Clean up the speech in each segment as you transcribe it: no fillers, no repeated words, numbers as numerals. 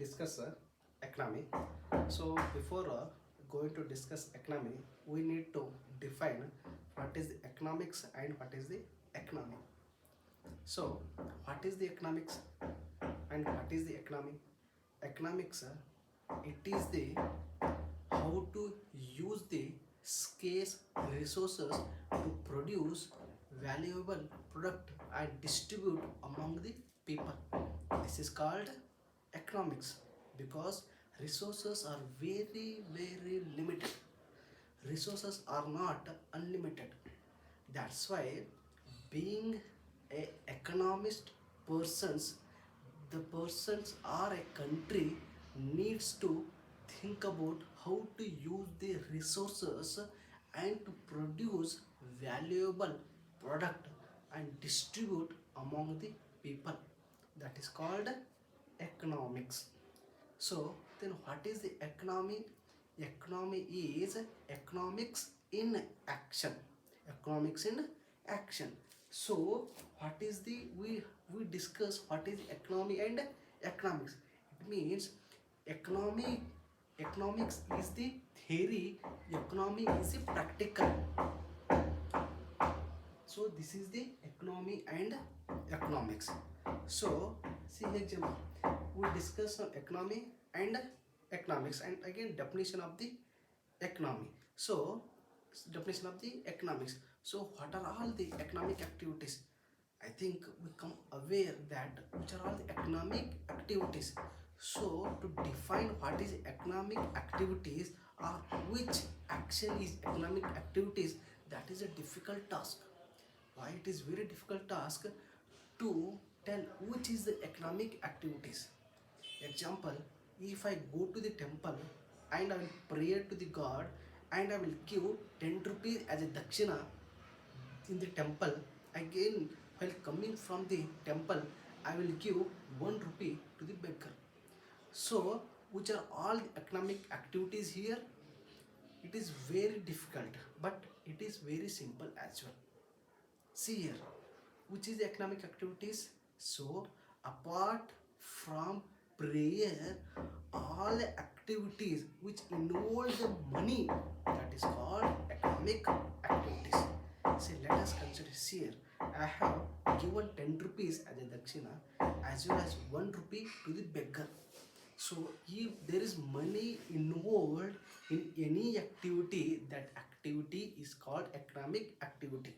discuss economy. So before going to discuss economy, we need to define what is the economics and what is the economy. So what is the economics and what is the economy? Economics, it is the how to use the scarce resources to produce valuable product and distribute among the people. This is called economics because resources are very limited. Resources are not unlimited. That's why being a economist persons, the persons or a country needs to think about how to use the resources and to produce valuable product and distribute among the people. That is called economics. So then what is the economy? Economy is economics in action. Economics in action. So what is the we discuss what is economy and economics. It means economy economics is the theory, economy is the practical. So this is the economy and economics. So see example, we discuss on economy and economics, and again definition of the economy. So definition of the economics. So what are all the economic activities? I think we come aware that which are all the economic activities. So to define what is economic activities or which action is economic activities, that is a difficult task. Why it is very difficult task to tell which is the economic activities. Example, if I go to the temple and I will pray to the god and I will give 10 rupees as a dakshina in the temple, again while coming from the temple I will give 1 rupee to the beggar. So which are all the economic activities here? It is very difficult, but it is very simple as well. See here, which is the economic activities? So apart from prayer, all the activities which involve the money, that is called economic activities. See, let us consider here. I have given 10 rupees as a dakshina as well as 1 rupee to the beggar. So if there is money involved in any activity, that activity is called economic activity.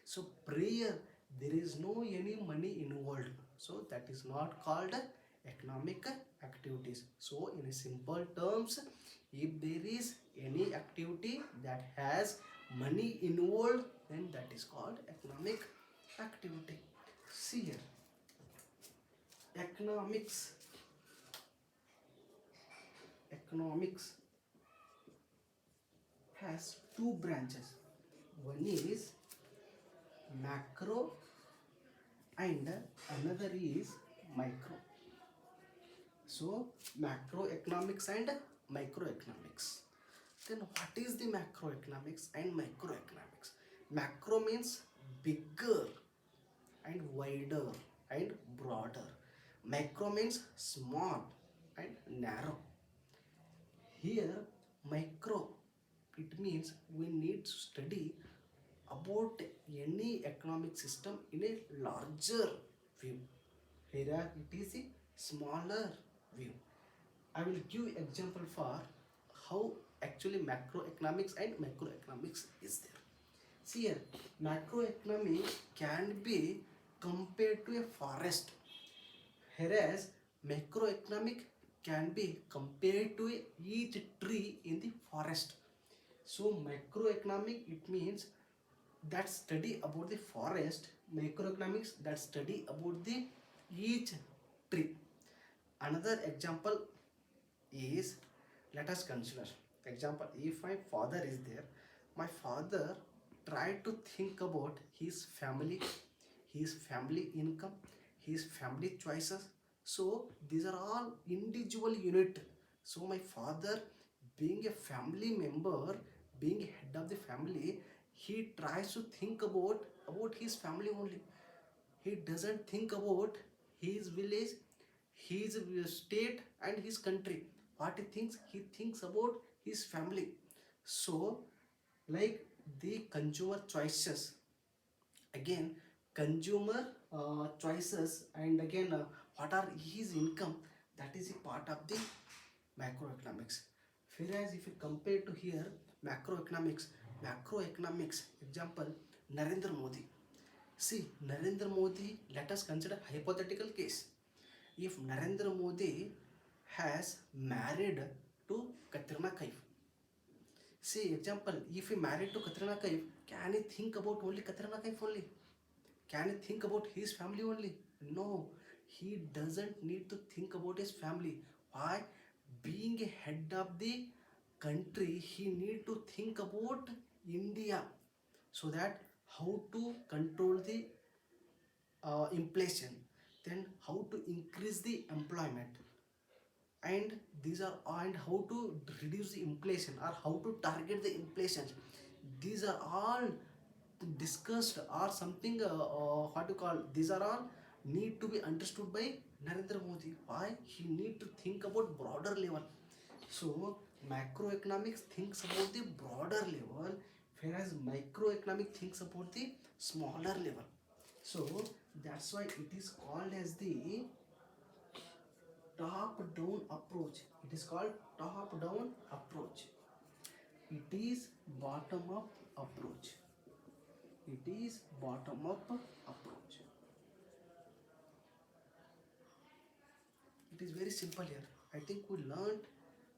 So prayer, there is no any money involved, so that is not called economic activities. So in simple terms, if there is any activity that has money involved, then that is called economic activity. See here, economics has two branches. One is macro and another is micro. So macroeconomics and microeconomics. Then what is the macroeconomics and microeconomics? Macro means bigger and wider and broader. Micro means small and narrow. Here micro, it means we need to study about any economic system in a larger view. Here it is a smaller view. I will give example for how actually macroeconomics and microeconomics is there. See here, macroeconomy can be compared to a forest, whereas macroeconomic can be compared to each tree in the forest. So macroeconomic, it means that study about the forest. Macroeconomics, that study about the each tree. Another example is, let us consider example, if my father is there, my father tried to think about his family income, his family choices. So these are all individual unit. So my father, being a family member, being head of the family, he tries to think about his family only. He doesn't think about his village, his state and his country. What he thinks about his family. So like the consumer choices, again consumer choices, and again what are his income, that is a part of the macroeconomics. Whereas if you compare to here macroeconomics example, Narendra Modi. See, Narendra Modi, let us consider hypothetical case. If Narendra Modi has married to Katrina Kaif. See, example, if he married to Katrina Kaif, can he think about only Katrina Kaif only? Can he think about his family only? No, he doesn't need to think about his family. Why? Being a head of the country, he need to think about India, so that how to control the inflation, then how to increase the employment, and these are, and how to reduce the inflation or how to target the inflation. These are all discussed or something, what to call, these are all need to be understood by Narendra Modi. Why? He need to think about broader level. So macroeconomics thinks about the broader level, whereas microeconomic thinks about the smaller level. So that's why it is called as the top down approach. It is called top down approach. It is bottom up approach. It is bottom up approach. It is very simple here. I think we learned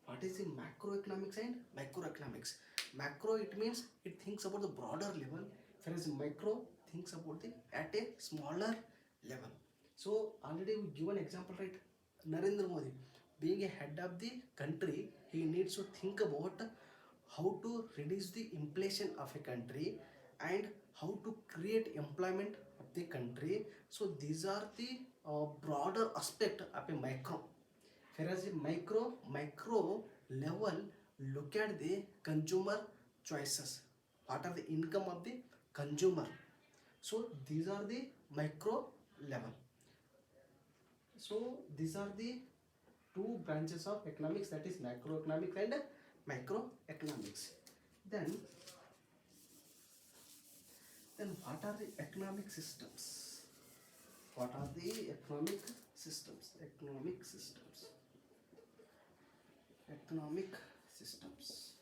what is the macroeconomics and microeconomics. Macro, it means it thinks about the broader level, whereas micro thinks about the at a smaller level. So already we give an example, right? Narendra Modi, being a head of the country, he needs to think about how to reduce the inflation of a country and how to create employment of the country. So these are the broader aspect of a micro. Whereas in micro level, look at the consumer choices. What are the income of the consumer? So these are the micro level. So these are the two branches of economics, that is macroeconomics and microeconomics. Then what are the economic systems? What are the economic systems? Economic systems. Economic systems.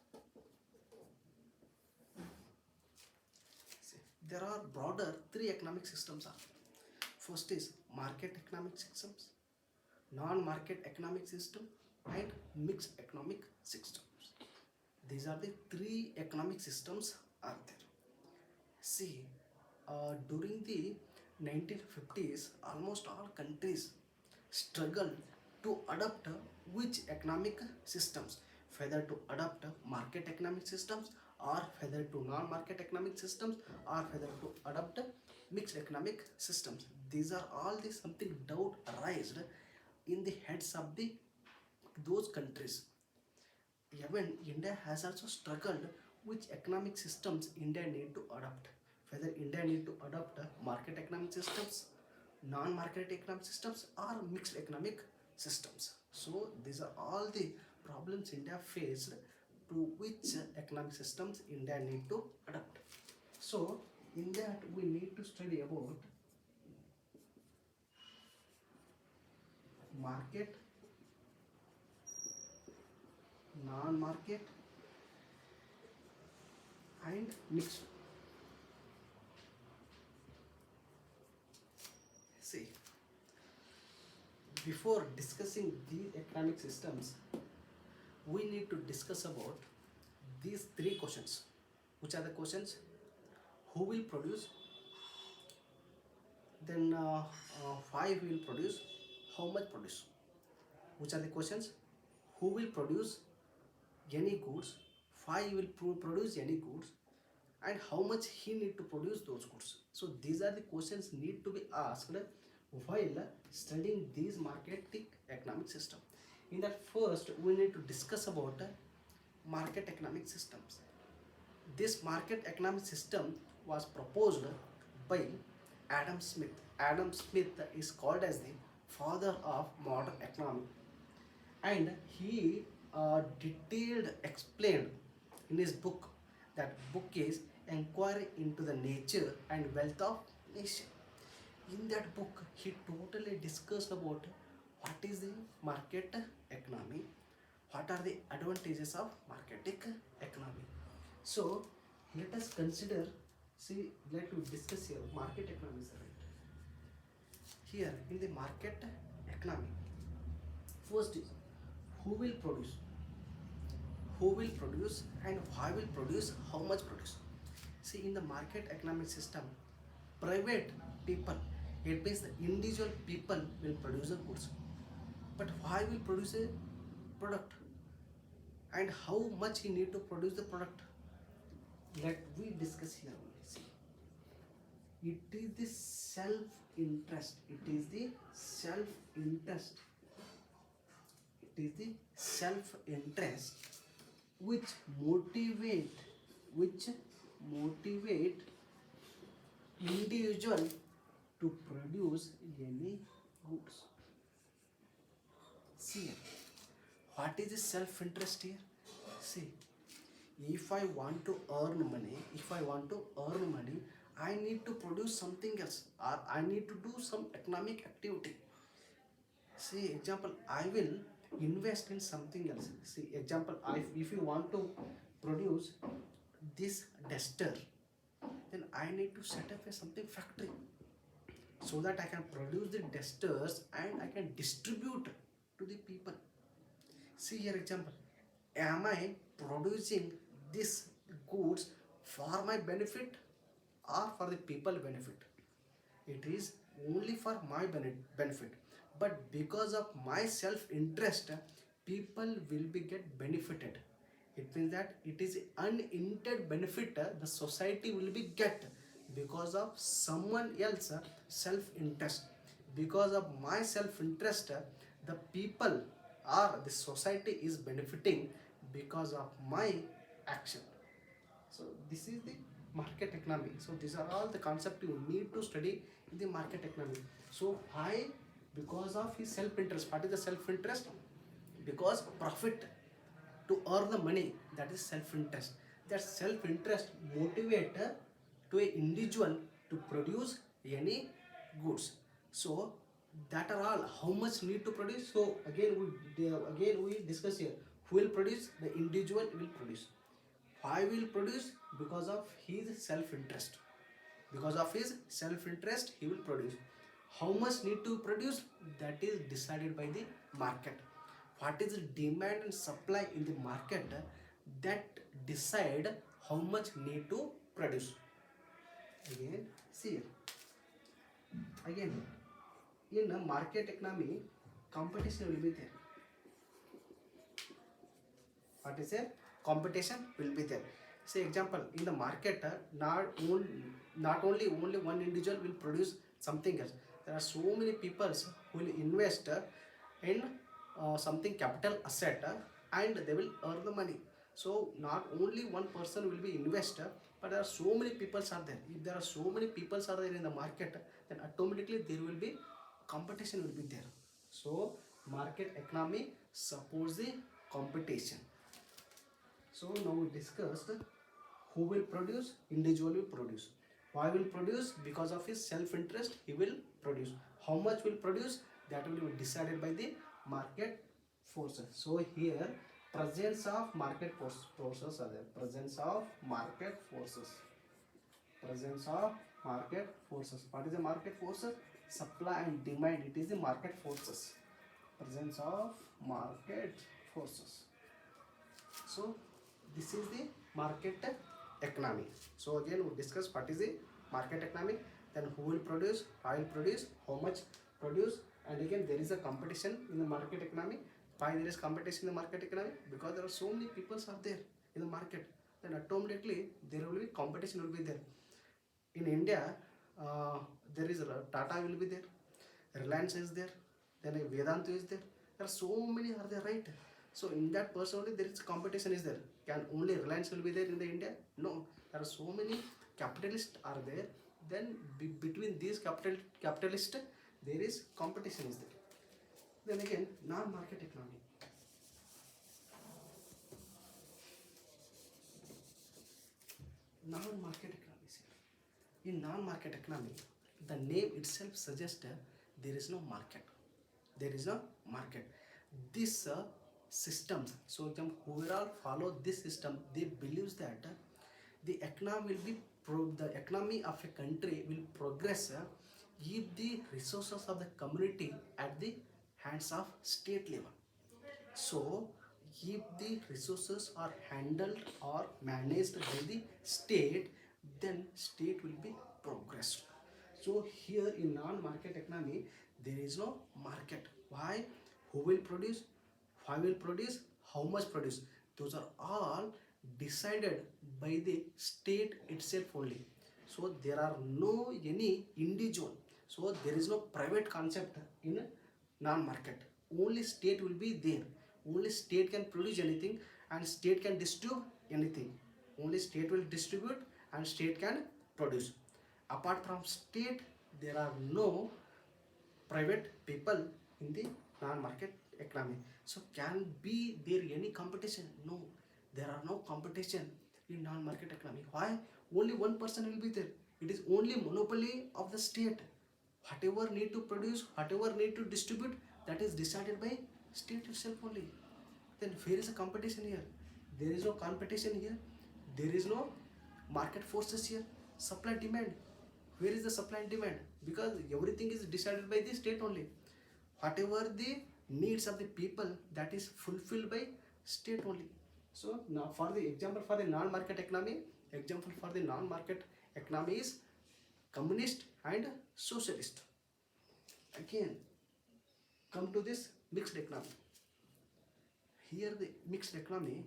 See, there are broader three economic systems are. First is market economic systems, non-market economic system, and mixed economic systems. These are the three economic systems are there. See, during the 1950s, almost all countries struggled to adopt which economic systems, whether to adopt market economic systems or whether to non-market economic systems or whether to adopt mixed economic systems. These are all the something doubt arised in the heads of the those countries. Even India has also struggled which economic systems India need to adopt. Whether India need to adopt market economic systems, non-market economic systems, or mixed economic systems. So these are all the problems India faced, to which economic systems India need to adopt. So in that we need to study about market, non-market, and mixed. See, before discussing the economic systems, we need to discuss about these three questions. Which are the questions? Who will produce? Then why will produce? How much produce? Which are the questions? Who will produce any goods? Why will produce any goods? And how much he need to produce those goods? So these are the questions need to be asked while studying these marketing economic system. In that, first we need to discuss about market economic systems. This market economic system was proposed by Adam Smith. Adam Smith is called as the father of modern economy, and he detailed explained in his book. That book is Inquiry into the Nature and Wealth of Nation. In that book he totally discussed about what is the market economy, what are the advantages of market economy. So let us consider, see, let us discuss here market economy is right. Here in the market economy, first is who will produce, and why will produce, how much produce. See, in the market economic system, private people, it means the individual people will produce the goods, but why will produce a product and how much he need to produce the product, let we discuss here only. See, it is the self interest, it is the self interest, it is the self interest which motivate, which motivate individual to produce any goods. See, what is the self interest here? See, if I want to earn money, I need to produce something else, or I need to do some economic activity. See, example, I will invest in something else. See, example, if you want to produce this duster, then I need to set up a something factory so that I can produce the dusters and I can distribute to the people. See here example, am I producing this goods for my benefit or for the people benefit? It is only for my benefit, but because of my self interest, people will be get benefited. It means that it is unintended benefit the society will be get because of someone else self interest. Because of my self interest, the people or the society is benefiting because of my action. So this is the market economy. So these are all the concept you need to study in the market economy. So why? Because of his self interest. What is the self interest? Because profit, to earn the money, that is self interest. That self interest motivate to a individual to produce any goods. So that are all how much need to produce. So again we discuss here, who will produce, the individual will produce. Why will produce? Because of his self interest. Because of his self interest he will produce. How much need to produce, that is decided by the market. What is the demand and supply in the market, that decide how much need to produce. Again see, again in a market economy competition will be there. What is there? Competition will be there. Say example, in the market not only one individual will produce something else. There are so many people who will invest in something capital asset, and they will earn the money. So not only one person will be investor, but there are so many people are there. If there are so many people are there in the market, then automatically there will be competition will be there. So market economy supports the competition. So now we discussed who will produce, individual will produce. Why will produce? Because of his self interest he will produce. How much will produce? That will be decided by the market forces. So here presence of market forces are there. Presence of market forces. Presence of market forces. What is the market forces? Supply and demand. It is the market forces. Presence of market forces. So this is the market economy. So again we discuss what is the market economy, then who will produce, why will produce, how much produce, and again there is a competition in the market economy. Why there is competition in the market economy? Because there are so many people are there in the market, then automatically there will be competition will be there. In India, there is Tata will be there, Reliance is there, then Vedanta is there. There are so many are there, right? So in that person only there is competition is there. Can only Reliance will be there in the India? No, there are so many capitalists are there. Then between these capitalists there is competition is there. Then again, non-market economy. Non-market economy. In non-market economy, the name itself suggests there is no market. There is no market. This systems. So whoever all follow this system, they believes that the economy will be the economy of a country will progress if the resources of the community at the hands of state level. So, if the resources are handled or managed by the state, then state will be progressed. So here in non-market economy, there is no market. Why? Who will produce? Why will produce? How much produce? Those are all decided by the state itself only. So there are no any individual. So there is no private concept in non-market. Only state will be there. Only state can produce anything and state can distribute anything. Only state will distribute and state can produce. Apart from state, there are no private people in the non-market economy. So can be there any competition? No, there are no competition in non-market economy. Why? Only one person will be there. It is only monopoly of the state. Whatever need to produce, whatever need to distribute, that is decided by state itself only. Then where is the competition here? There is no competition here. There is no market forces here. Supply demand. Where is the supply and demand? Because everything is decided by the state only. Whatever the needs of the people, that is fulfilled by state only. So now for the example for the non-market economy, example for the non-market economy is communist and socialist. Again, come to this mixed economy. Here the mixed economy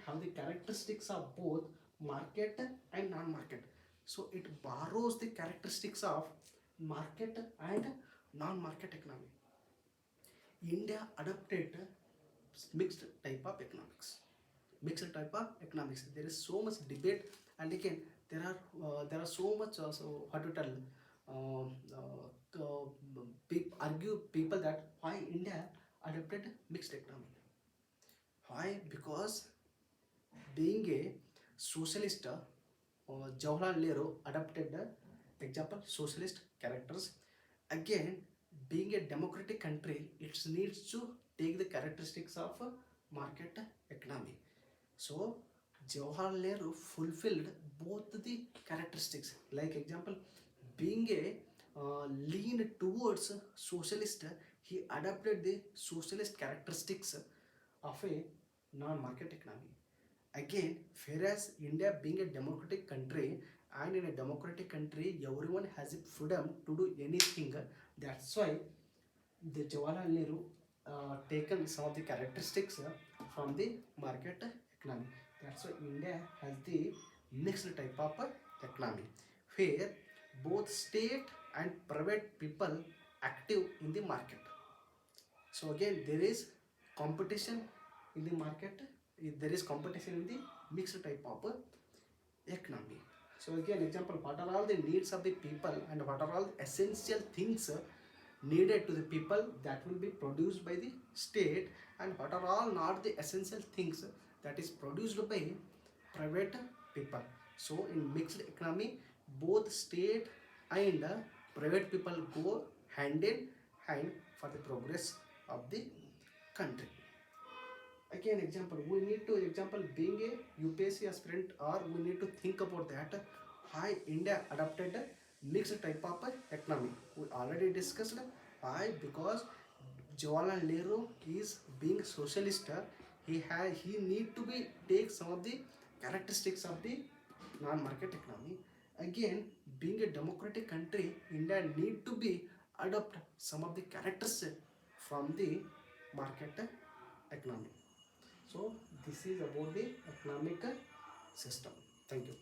have the characteristics of both market and non-market. So it borrows the characteristics of market and non-market economy. India adopted mixed type of economics. Mixed type of economics. There is so much debate, and again there are so much what to tell. Argue people that why India adopted mixed economy. Why? Because being a socialist, Jawaharlal Nehru adopted the example socialist characters. Again, being a democratic country, it needs to take the characteristics of market economy. So Jawaharlal Nehru fulfilled both the characteristics. Like example, being a lean towards socialist, he adopted the socialist characteristics of a non-market economy. Again, whereas India being a democratic country, and in a democratic country everyone has a freedom to do anything, that's why the Jawaharlal Nehru taken some of the characteristics from the market economy. That's why India has the mixed type of economy, where both state and private people active in the market. So again, there is competition in the market. There is competition in the mixed type of economy. So again, example, what are all the needs of the people and what are all the essential things needed to the people that will be produced by the state, and what are all not the essential things that is produced by private people. So in mixed economy, both state and private people go hand in hand for the progress of the country. Again, example, we need to example being a UPSC aspirant, or we need to think about that why India adopted a mixed type of economy. We already discussed why, because Jawaharlal Nehru is being socialist. He need to be take some of the characteristics of the non-market economy. Again, being a democratic country, India need to be adopt some of the characters from the market economy. So this is about the economic system. Thank you.